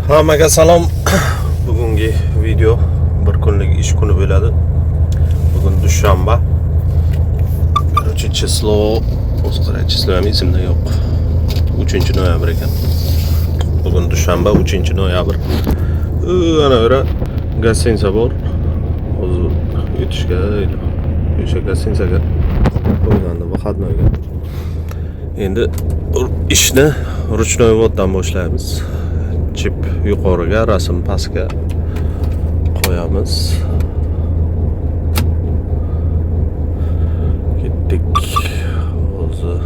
Hammaga salom. Bugungi video bir kunlik ish kuni bo'ladi. Bugun dushanba. Короче, число, o'zgacha число ham esimda yo'q. 3-noyabr ekan. Bugun dushanba 3-noyabr. Ana o'ra gostinsa bor. Hozir o'tishga, o'sha gostinsaga qo'ygandi выходнойga. Endi ishni ruchnoy voddan boshlaymiz. Chip yuqoriga, rasm pastga qo'yamiz. Ketdik. Hozir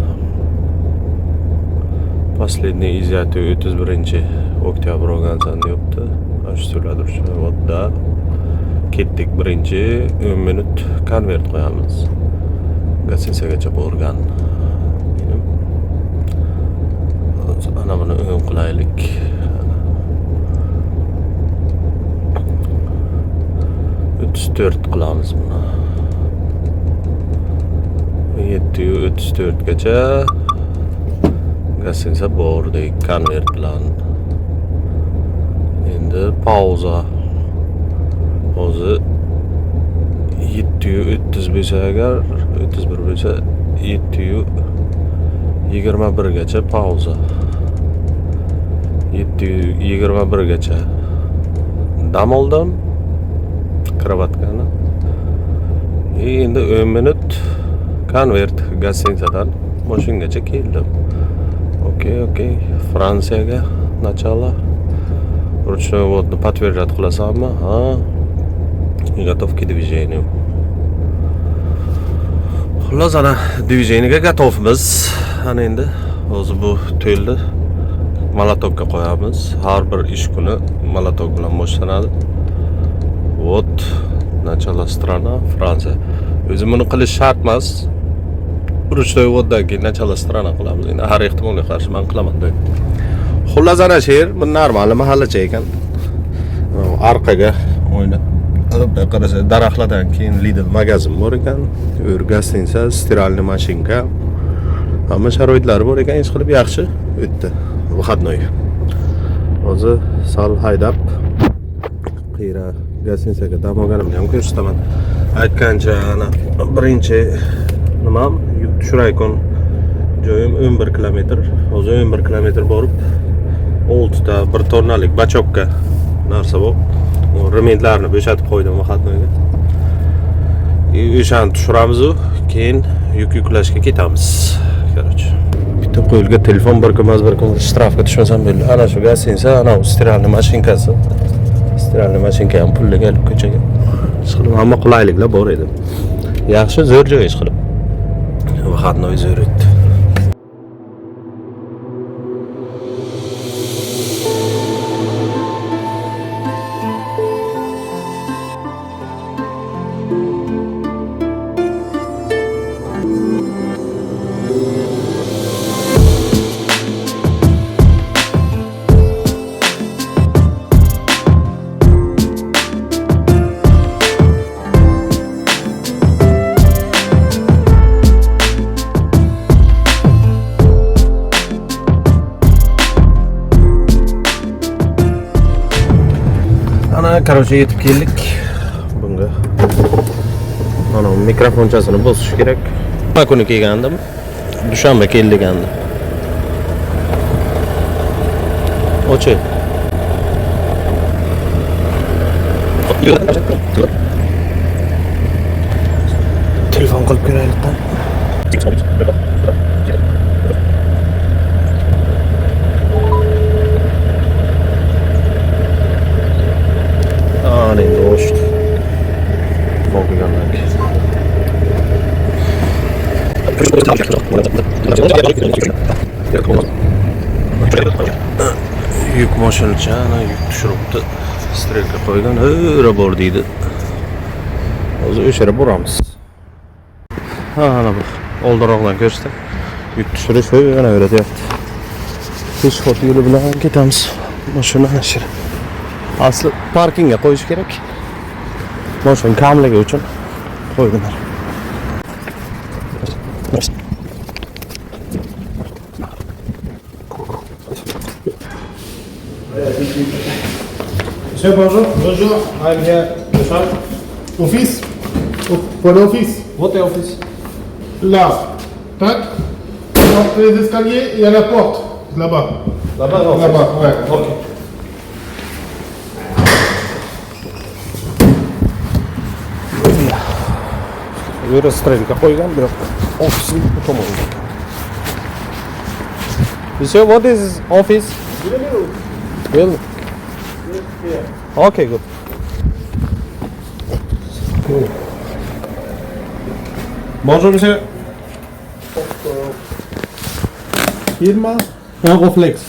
последний изъятие 31-oktyabr olgansan deyapti. Shu turadi ruchnoy vodda. Ketdik, birinchi 10 minut konvert qo'yamiz. Gasinsigacha borgan. Ana buni o'yin qilaylik. Dört qilamiz buni. 7:34 gacha gasinsa bordik konvert bilan. Endi pauza. Hozir 7:35 agar 31 bo'lsa 7:21 gacha pauza. 7:21 gacha dam oldim. Kravatkani. Endi 10 minut konvert gostinsadan mashingacha keldim. Okey. Fransiyaga начало. Ручной водni подтверждать qilasanmi? Ha. Готов к движению. Xullas, ana движениеga готовmiz. Ana endi hozir bu to'ldi. Molotokka qo'yamiz. Har bir ish kuni molotok bilan boshlanadi. Вот, начало страна Fransiya. O'zim buni qilish shart emas. Ruchnoy voddan keyin начало страна qilamiz. Endi har ehtimolga qarshi men qilaman deb. Xullas, ana sher, bu normal mahallacha ekan. Orqaga o'ynab qarasa, daraxtlardan keyin Lidl magazin bor ekan. Gostinsa, stiralniy mashinka. Hamma sharoitlari bor ekan, hech qilib yaxshi o'tdi. Выходной. Hozir sal haydab qiyra gostinsaga dam olganimni ham ko'rsataman. Aytgancha ana birinchi nimam Shuraykon joyim 11 kilometr. Hozir 11 kilometr borib 6 ta 1 tonnalik bachokka narsa bor. Rementlarni bo'shatib qo'ydim выходнойga. O'shani tushiramiz, keyin yuklashga ketamiz. Короче, bitta qo'yilga telefon bir kun shtrafga tushmasam bo'ldi. Ana shu gostinsa, ana stiralniy mashinkasi. Stiralniy mashinka ham pulga olib ko'chaga. Ishqilib, hamma qulayliklar bor edi. Yaxshi, zo'r joy ishqilib. Выходной zo'r o'tdi. Короче, yetib keldik. Bunga mana mikrofonchasini bosish kerak. Nima kuni kelgandim? Dushanba kelgandim. Ochi. Telefon qilib ko'raylik. Endi o'shdi. Bo'lgandan keyin. Yuk mashinachani yuk tushiribdi. Strelka qo'ygan, o'ra bor deydi. Hozir o'sha yerga boramiz. Ana bu oldiroqdan ko'rsatib, yuk tushirish yana o'ratyapti. Peshxod yo'li bilan ketamiz. Mashina ashir. Asli parkingga qo'yish kerak. Mashina kamligi uchun qo'ydilar. Monsieur, bonjour. Bonjour. I'm here. Monsieur. Office. Pour l'office. Votre office. Là. Tac. Donc, les escaliers, il y a la porte. Là-bas. Là-bas, non. Là-bas, ouais. Ok. Restoranga qo'ygan, biroq ofisni tomonga. Monsieur, what is office? Well. Okay, good. Bonjour, monsieur. Firma. Flex.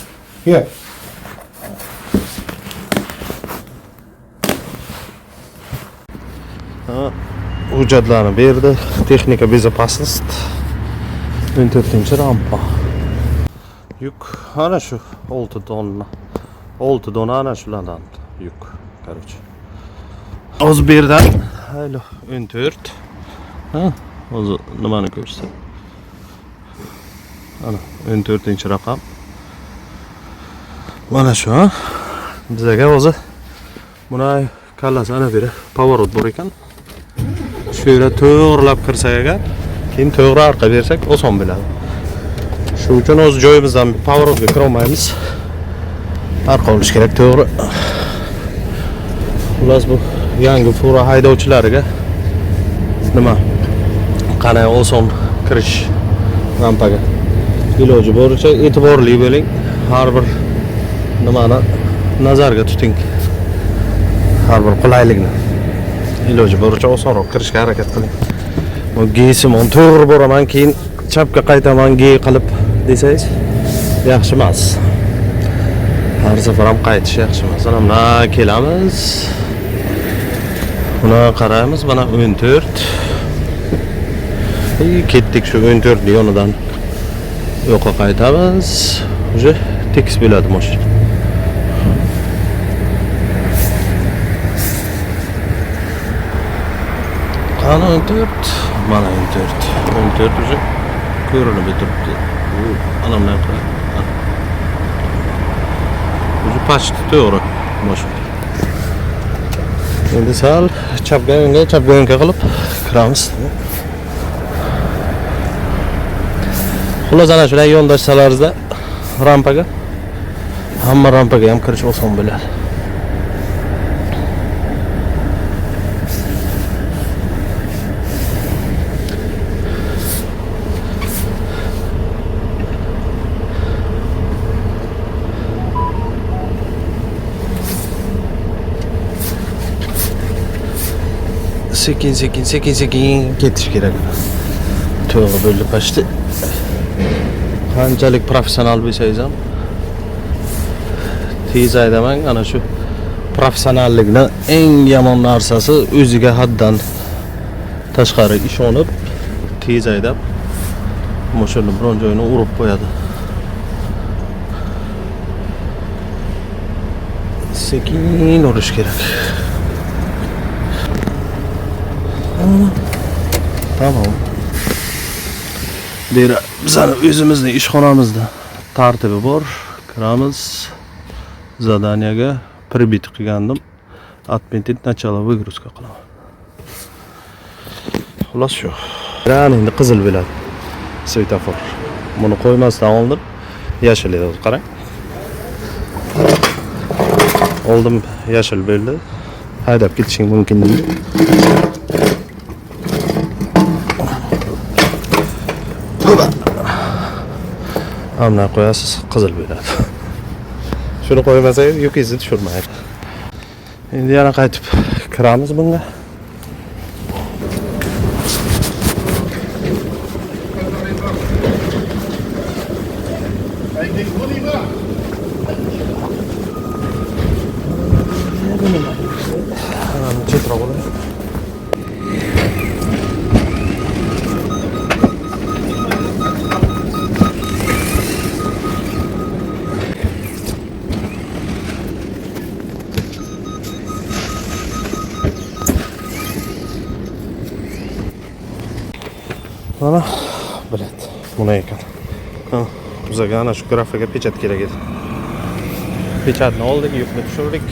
Here. Hujjatlarni berdi. Texnika bezopasnost. 14-rampa. Yuk ana shu 6 tonna. 6 dona ana shulardan yuk. Короче. O'zi bu yerdan haylo 14. Ha, o'zi nimani ko'rsa. Ana 14-raqam. Mana shu, ha. Bizga o'zi buni kallasi ana beri поворот bor ekan. Shu yerga to'g'rilab kirsak agar, keyin to'g'ri orqa bersak oson bo'ladi. Shu uchun o'z joyimizdan поворотga kira olmaymiz. Orqa olish kerak to'g'ri. Xullas bu yangi fura haydovchilariga nima? Qanday oson kirish rampaga. Iloji boricha e'tiborli bo'ling. Har bir nimani nazarga tuting. Har bir qulaylikni. Iloji boricha osonroq kirishga harakat qiling. Bu G-simon to'g'ri boraman, keyin chapga qaytaman G qilib desangiz yaxshi emas. Har safar ham qaytish yaxshi emas. Mana kelamiz. Buni qaraymiz, mana 14. Ketdik shu 14 yonidan. Yo'qqa qaytamiz. Уже tekis bo'ladi mashina. Qani 14, mana 14. 14 уже ko'rinib turibdi. Ana bunday qilib. Уже почти to'g'ri mashina. Endi sal chapga qilib kiramiz. Xullas ana shunday yondashsalaringizda rampaga, hamma rampaga ham kirish oson bo'ladi. Sekin ketish kerak. To'g'ri bo'ldi почти. Qanchalik professional bo'lsangiz ham tez haydamang. Ana shu professionallikning eng yomon narsasi o'ziga haddan tashqari ishonib tez haydab mashinani biron joyini urib qo'yadi. Sekin urish kerak. Tamam. Bera bizning o'zimizning ishxonamizda tartibi bor. Kiramiz. Zadaniyaga pribit qilgandim. Отметить начало выгрузка qilaman. Xullas shu. Endi qizil bo'ladi. Svetofor. Buni qo'ymasdan oldin yashil edi, qarang. Oldim yashil bo'ldi. Haydab ketishing mumkin deydi. Hamma qo'yasiz, qizil bo'ladi. Shuni qo'ymasangiz yukingizni tushirmaydi. Endi yana qaytib kiramiz bunga. Mana bilet. Buna ekan. Bizga ana shu grafaga pechat kerak edi. Pechatni oldik, yukni tushirdik.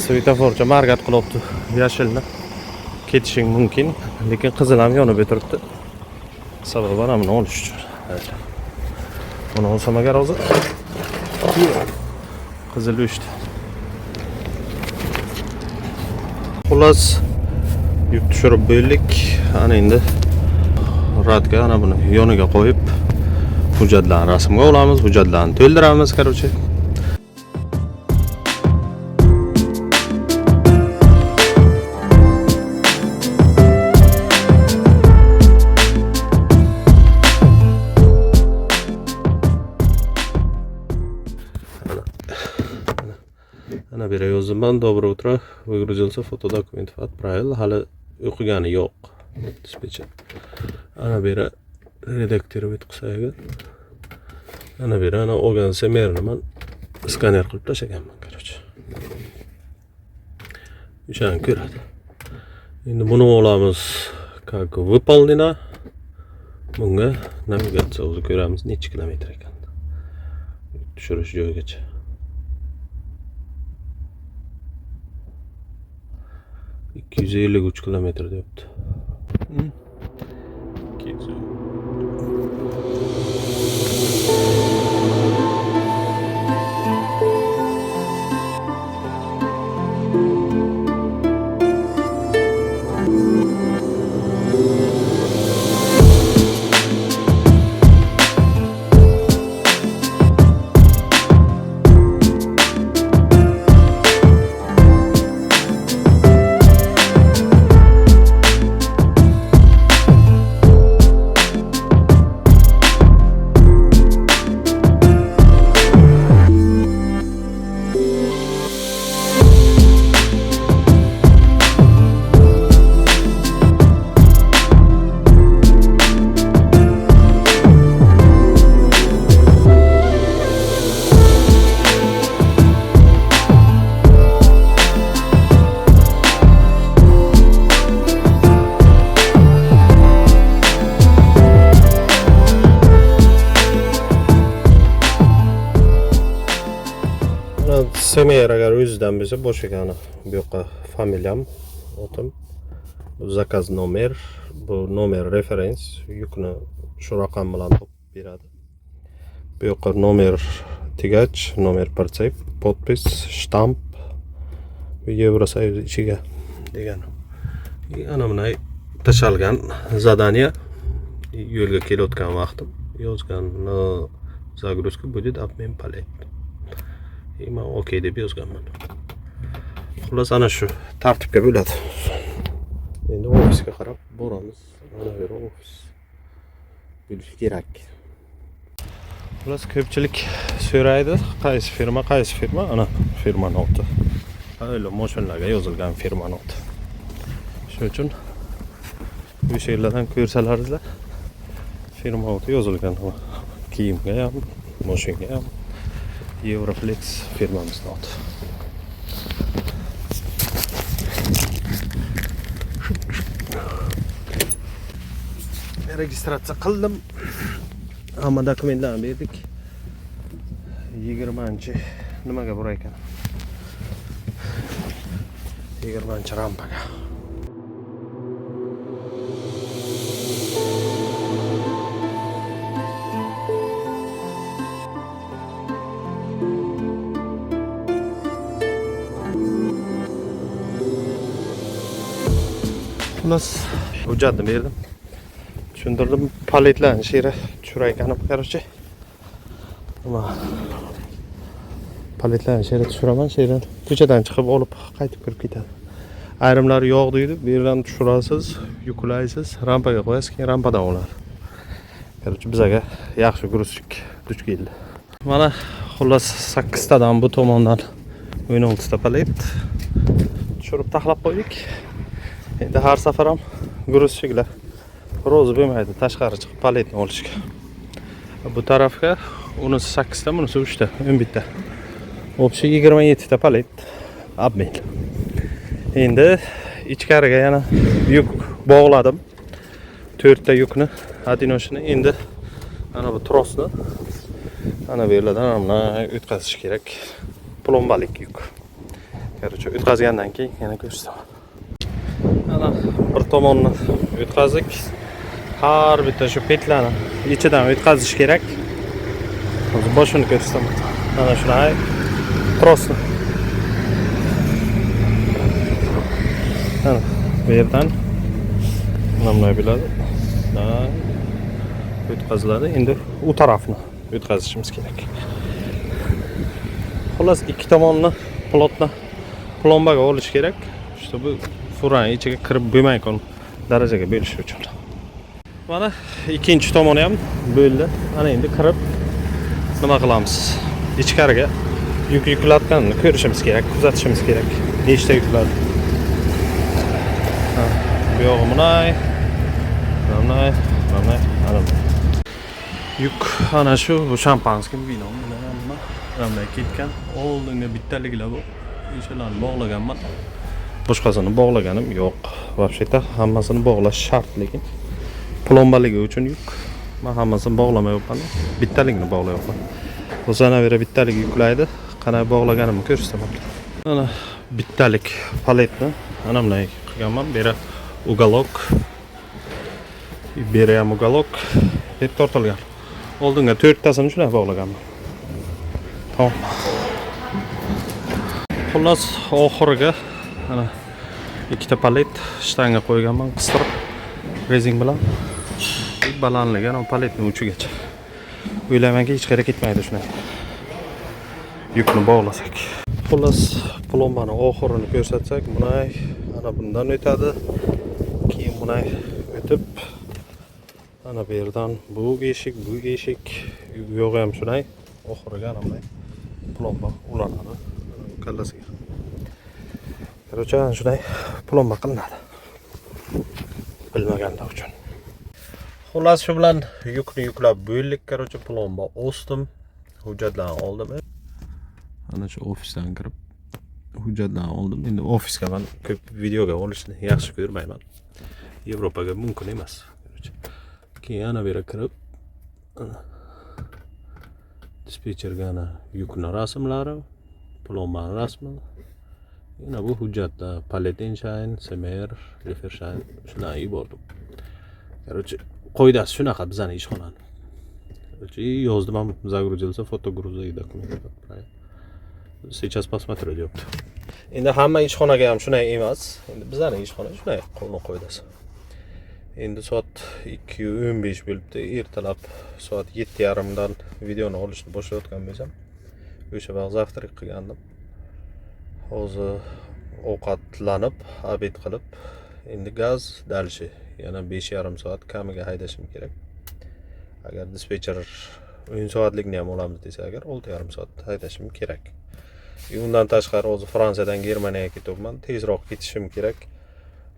Svetoforcha margat qilibdi. Yashilni ketishing mumkin, lekin qizil ham yonib o'tiribdi. Sababi mana buni olish uchun. Buni olsam agar hozir qizil o'chdi. Xullas yuk tushirib bo'ldik. Ana endi radga ana buni yoniga qo'yib hujjatlarni rasmga olamiz, hujjatlarni to'ldiramiz, короче. Ana beri yozdim. Доброе утро. Выгрузился фотодокументов отправил. Hali o'qigani yo'q. Dispetcher. Ana beri redaktorovat qilsaga. Ana beri ana olgan semerni men skaner qilib tashlaganman, короче. O'shani ko'radi. Endi buni olamiz. Как выполнено. Bunga navigatsiya o'zi ko'ramiz necha kilometr ekan. Tushirish joyigacha. 253 kilometr deyapti. Semer agar o'zidan bo'lsa bosh ekani. Bu yoqqa familiyam, otim. Bu zakaz nomer, bu nomer referens, yukni shu raqam bilan topib beradi. Bu yoqqa nomer tigach, nomer partsayb, podpis, shtamp, Yevrosoyuz ichiga degan. Ana bunday tashalgan zadaniya yo'lga kelayotgan vaqtim yozgan загрузка будет обмен палет. Men okey deb yozganman. Xullas ana shu tartibga bo'ladi. Endi ofisga qarab boramiz. Mana bu ofis bo'lishi kerak. Xullas ko'pchilik so'raydi, qaysi firma? Ana firma noti. Aylo mashinalarga yozilgan firma noti. Shuning uchun bu yerlardan ko'rsalaringizlar firma noti yozilgan. Kiyimga ham, mashinaga ham Euroflex firmamiz noti. Registratsiya qildim. Hamma dokumentlarni berdik. 20-chi nimaga borar ekan? 20-chi rampaga. Xullas, hujjatni berdim. Tushuntirdim, paletlarni shu yerga tushirar ekanman, короче. Paletlarni shu yerga tushiraman, shu yerdan ko'chadan chiqib olib qaytib kirib ketadi. Ayrimlari yo'q deydi, bu yerdan tushirasiz, yuklaysiz, rampaga qo'yasiz, keyin rampadan oladi. Короче, bizga yaxshi грузчик duch keldi. Mana xullas 8 tadan bu tomondan 16 ta palet tushirib taxlab qo'ydik. Endi har safar ham грузчикlar rozi bo'lmaydi tashqari chiqib paletni olishga. Bu tarafga unisi 8 ta, bunisi 3 ta, 11 ta. Общий 27 ta palet обмен. Endi ichkariga yana yuk bog'ladim. 4 ta yukni, adinoshini endi ana bu trosni Ana bu yerlardan mana o'tkazish kerak. Plombalik yuk. Короче, o'tkazgandan keyin yana ko'rsataman. Ana bir tomonni o'tkazdik. Har bitta shu petlani ichidan o'tkazish kerak. Hozir boshini ko'rsataman. Mana shunday trosni. Ana bu yerdan nima bo'ladi? O'tkaziladi. Endi u tarafni o'tkazishimiz kerak. Xullas ikki tomonni plombaga olish kerak. İşte bu furani ichiga kirib bo'lmaydigan darajaga bo'lish uchun. Mana ikkinchi tomoni ham bo'ldi. Ana endi kirib nima qilamiz? Ichkariga yuk yuklatganini ko'rishimiz kerak, kuzatishimiz kerak. Nechta yukladi? Bu yog'i bunday. Ana. Yuk ana shu bu shampanskiy vino bilan hamma ketgan. Oldinga bittaliklar bu. O'shalarni bog'laganman. Boshqasini bog'laganim yo'q. Вообще-то hammasini bog'lash shart, lekin plombaligi uchun yuk. Men hammasini bog'lamayapman. Bittaligini bog'layapman. O'zanavera bittalik yuklaydi. Qanday bog'laganimni ko'rsataman. Mana bittalik paletni ana bunday qilganman. Bera uголок. Bera ham uголок deb tortilgan. Oldinga 4 tasini shunday bog'laganman. Tamam. Xullas oxiriga ana ikkita palet shtanga qo'yganman, qistirib rezing bilan. Balandlagan o paletning uchigacha. O'ylaymanki hech qayerga ketmaydi shunday. Yukni bog'lasak. Xullas plombani oxirini ko'rsatsak, bunday ana bundan o'tadi. Keyin bunday o'tib ana bu yerdan bu eshik, u yog'i ham shunday. Oxiriga ana bunday plomba ulanadi kallasiga. Короче, shunday plomba qilinadi. Bilmaganlar uchun. Xullas shu bilan yukni yuklab bo'ldik. Короче, plomba osdim. Hujjatlarni oldim. Ana shu ofisdan kirib hujjatlarni oldim. Endi ofisga men ko'p videoga olishni yaxshi ko'rmayman. Yevropaga mumkin emas. Keyin yana bera kirib dispetcherga ana yukni rasmlari, plombani rasmi. Yana bu hujjatlar Paletenshayn, Semer, Lefershayn shunday yubordim. Короче, qoidasi shunaqa bizning ishxonani. Короче, yozdim ham загрузился фотогрузы и документы. Сейчас посмотрю deyapti. Endi hamma ishxonaga ham shunday emas. Endi bizning ishxona shunday qoidasi. Endi soat 2:15 bo'libdi. Ertalab soat 7:30 dan videoni olishni boshlayotgan bo'lsam, o'sha vaqt zavtrak qilgandim. Hozir ovqatlanib, obed qilib, endi gaz dalshi yana 5,5 soat kamiga haydashim kerak. Agar dispetcher 10 soatlikni ham olamiz desa, agar 6,5 soat haydashim kerak. Undan tashqari hozir Fransiyadan Germaniyaga ketyapman. Tezroq ketishim kerak.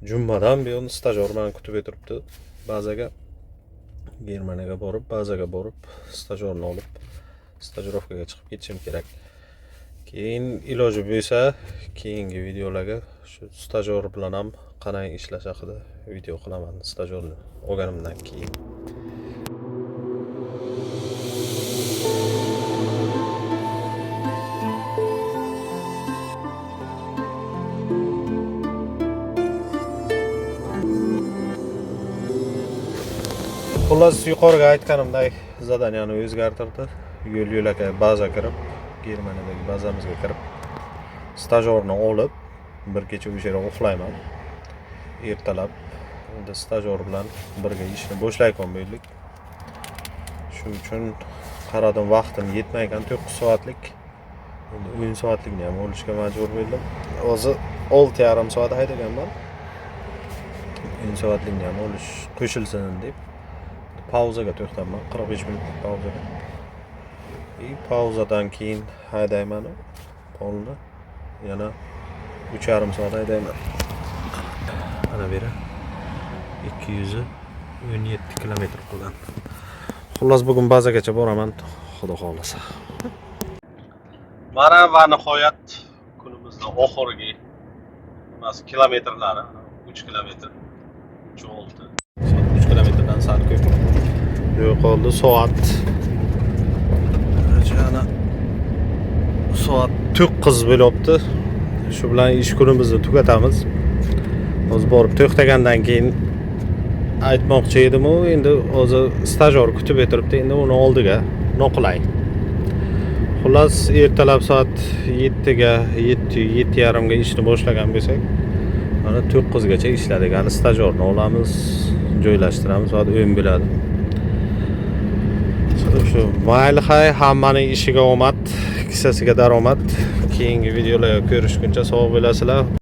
Jumadan buyon stajyor meni kutib o'tiribdi. Bazaga Germaniyaga borib, bazaga borib, stajyorni olib, stajirovkaga chiqib ketishim kerak. Keyin iloji bo'lsa, keyingi videolarga shu stajyor bilan ham qanday ishlash haqida video qilaman. Stajyorni olganimdan keyin. Xullas yuqoriga aytganimdek zadaniyani o'zgartirdi. Yo'l-yo'lakay baza kirib, Germaniyadagi bazamizga kirib, stajyorni olib, bir kecha o'sha yerda uxlayman. Ertalab endi stajyor bilan birga ishni boshlayotgan bo'ldik. Shuning uchun qaradim vaqtim yetmaygan 9 soatlik. Endi 10 soatlikni ham olishga majbur bo'ldim. Hozir 6,5 soat haydaganman. 10 soatlikni ham olish qo'shilsin deb pauzaga to'xtaman. 45 minut pauzaga. Pauzadan keyin haydayman. Polni yana 3,5 soat haydayman. Ana beri 217 kilometr qilgan. Xullas bugun bazagacha boraman, xudo xolasa. Mana va nihoyat kunimizning oxirgi kilometrlari 3 kilometr cho'ldi. 3 kilometrdan sal ko'p. Yo'q qoldi soat. Gerçi ana soat 9 bo'libdi. Shu bilan ish kunimizni tugatamiz. O'zi borib to'xtagandan keyin aytmoqchi edim, u endi o'zi stajyor kutib o'tiribdi, endi uni oldiga noqulay. Xullas, ertalab soat 7ga, 7:30 ga ishni boshlagan bo'lsak, mana 9 gacha ishladik. Hali stajyorni olamiz, joylashtiramiz, soat 10 bo'ladi. Shu mayli, hay, hammaning ishiga omad, kissasiga daromad. Keyingi videolarda ko'rishguncha sog' bo'lasizlar.